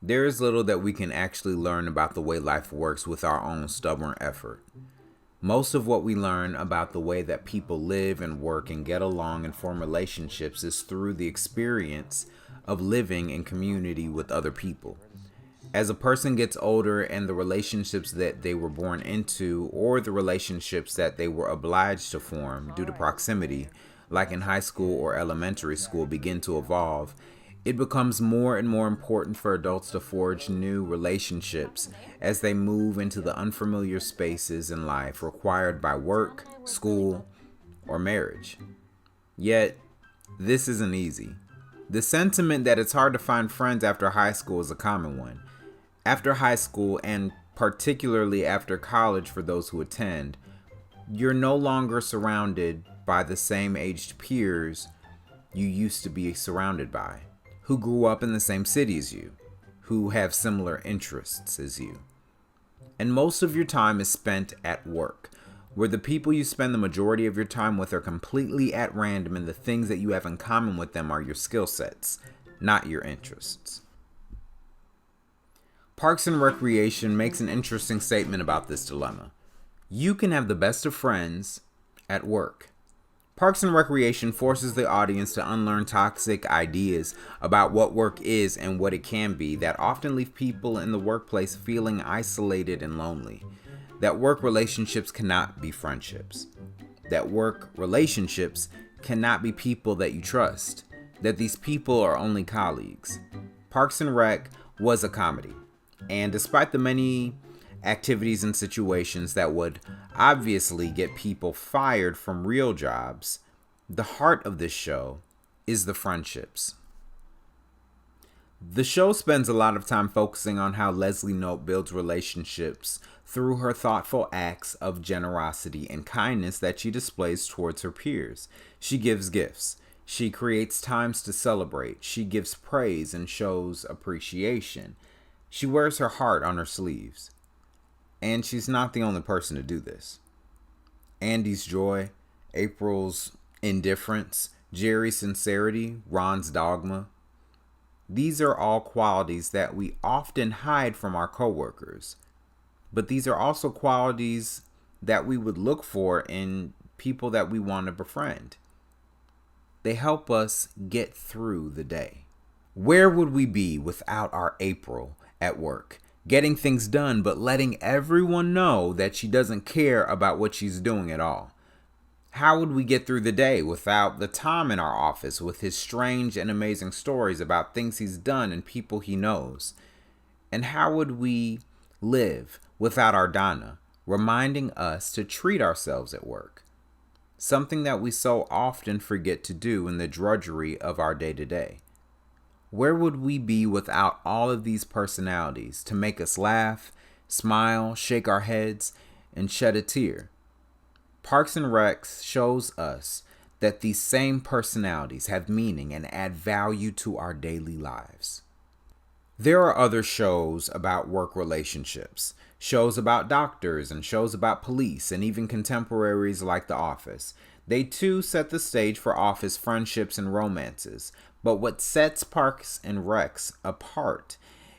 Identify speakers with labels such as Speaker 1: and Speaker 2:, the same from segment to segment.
Speaker 1: there is little that we can actually learn about the way life works with our own stubborn effort. Most of what we learn about the way that people live and work and get along and form relationships is through the experience of living in community with other people. As a person gets older and the relationships that they were born into or the relationships that they were obliged to form due to proximity, like in high school or elementary school, begin to evolve, it becomes more and more important for adults to forge new relationships as they move into the unfamiliar spaces in life required by work, school, or marriage. Yet, this isn't easy. The sentiment that it's hard to find friends after high school is a common one. After high school, and particularly after college for those who attend, you're no longer surrounded by the same aged peers you used to be surrounded by, who grew up in the same city as you, who have similar interests as you. And most of your time is spent at work, where the people you spend the majority of your time with are completely at random, and the things that you have in common with them are your skill sets, not your interests. Parks and Recreation makes an interesting statement about this dilemma. You can have the best of friends at work. Parks and Recreation forces the audience to unlearn toxic ideas about what work is and what it can be that often leave people in the workplace feeling isolated and lonely. That work relationships cannot be friendships. That work relationships cannot be people that you trust. That these people are only colleagues. Parks and Rec was a comedy. And despite the many activities and situations that would obviously get people fired from real jobs, the heart of this show is the friendships. The show spends a lot of time focusing on how Leslie Knope builds relationships through her thoughtful acts of generosity and kindness that she displays towards her peers. She gives gifts. She creates times to celebrate. She gives praise and shows appreciation. She wears her heart on her sleeves. And she's not the only person to do this. Andy's joy, April's indifference, Jerry's sincerity, Ron's dogma. These are all qualities that we often hide from our coworkers. But these are also qualities that we would look for in people that we want to befriend. They help us get through the day. Where would we be without our April at work? Getting things done, but letting everyone know that she doesn't care about what she's doing at all. How would we get through the day without the Tom in our office with his strange and amazing stories about things he's done and people he knows? And how would we live without our Donna, reminding us to treat ourselves at work? Something that we so often forget to do in the drudgery of our day-to-day. Where would we be without all of these personalities to make us laugh, smile, shake our heads, and shed a tear? Parks and Rec shows us that these same personalities have meaning and add value to our daily lives. There are other shows about work relationships, shows about doctors and shows about police, and even contemporaries like The Office. They too set the stage for office friendships and romances. But what sets Parks and Rec apart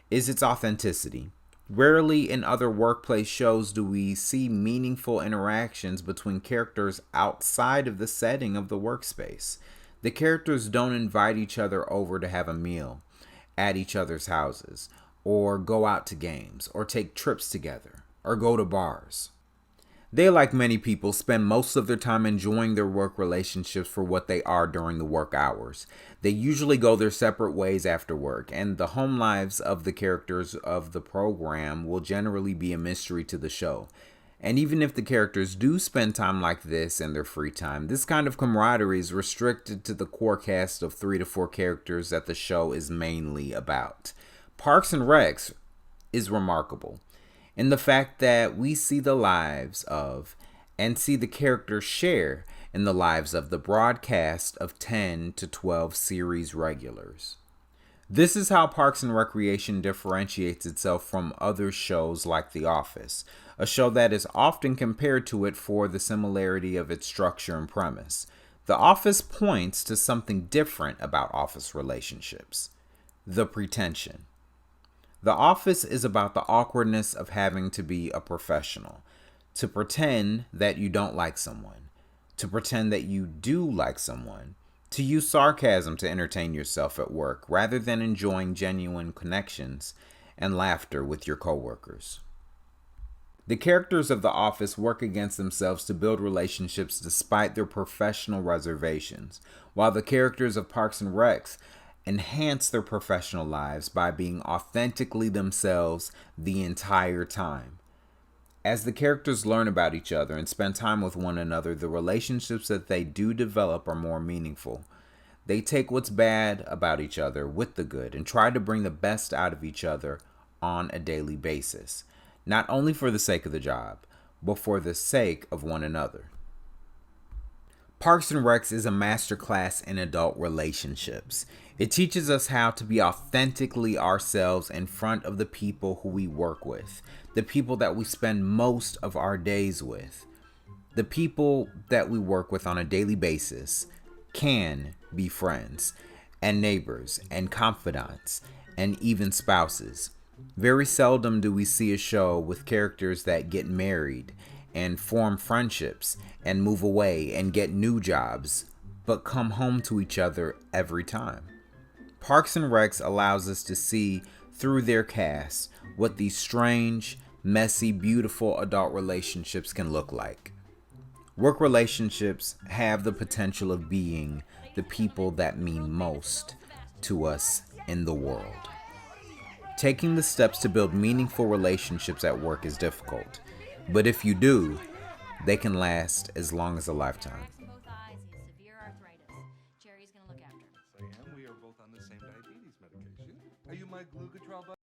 Speaker 1: is its authenticity. Rarely in other workplace shows do we see meaningful interactions between characters outside of the setting of the workspace. The characters don't invite each other over to have a meal at each other's houses, or go out to games, or take trips together, or go to bars. They, like many people, spend most of their time enjoying their work relationships for what they are during the work hours. They usually go their separate ways after work, and the home lives of the characters of the program will generally be a mystery to the show. And even if the characters do spend time like this in their free time, this kind of camaraderie is restricted to the core cast of 3 to 4 characters that the show is mainly about. Parks and Rec is remarkable in the fact that we see the lives of and see the characters share in the lives of the broadcast of 10 to 12 series regulars. This is how Parks and Recreation differentiates itself from other shows like The Office, a show that is often compared to it for the similarity of its structure and premise. The Office points to something different about office relationships: the pretension. The Office is about the awkwardness of having to be a professional, to pretend that you don't like someone, to pretend that you do like someone, to use sarcasm to entertain yourself at work rather than enjoying genuine connections and laughter with your coworkers. The characters of The Office work against themselves to build relationships despite their professional reservations, while the characters of Parks and Recs enhance their professional lives by being authentically themselves the entire time. As the characters learn about each other and spend time with one another, the relationships that they do develop are more meaningful. They take what's bad about each other with the good and try to bring the best out of each other on a daily basis, not only for the sake of the job, but for the sake of one another. Parks and Recs is a masterclass in adult relationships. It teaches us how to be authentically ourselves in front of the people who we work with, the people that we spend most of our days with. The people that we work with on a daily basis can be friends and neighbors and confidants and even spouses. Very seldom do we see a show with characters that get married and form friendships and move away and get new jobs, but come home to each other every time. Parks and Recs allows us to see through their cast what these strange, messy, beautiful adult relationships can look like. Work relationships have the potential of being the people that mean most to us in the world. Taking the steps to build meaningful relationships at work is difficult, but if you do, they can last as long as a lifetime.
Speaker 2: Sam, we are both on the same diabetes medication. Are you my glucotrol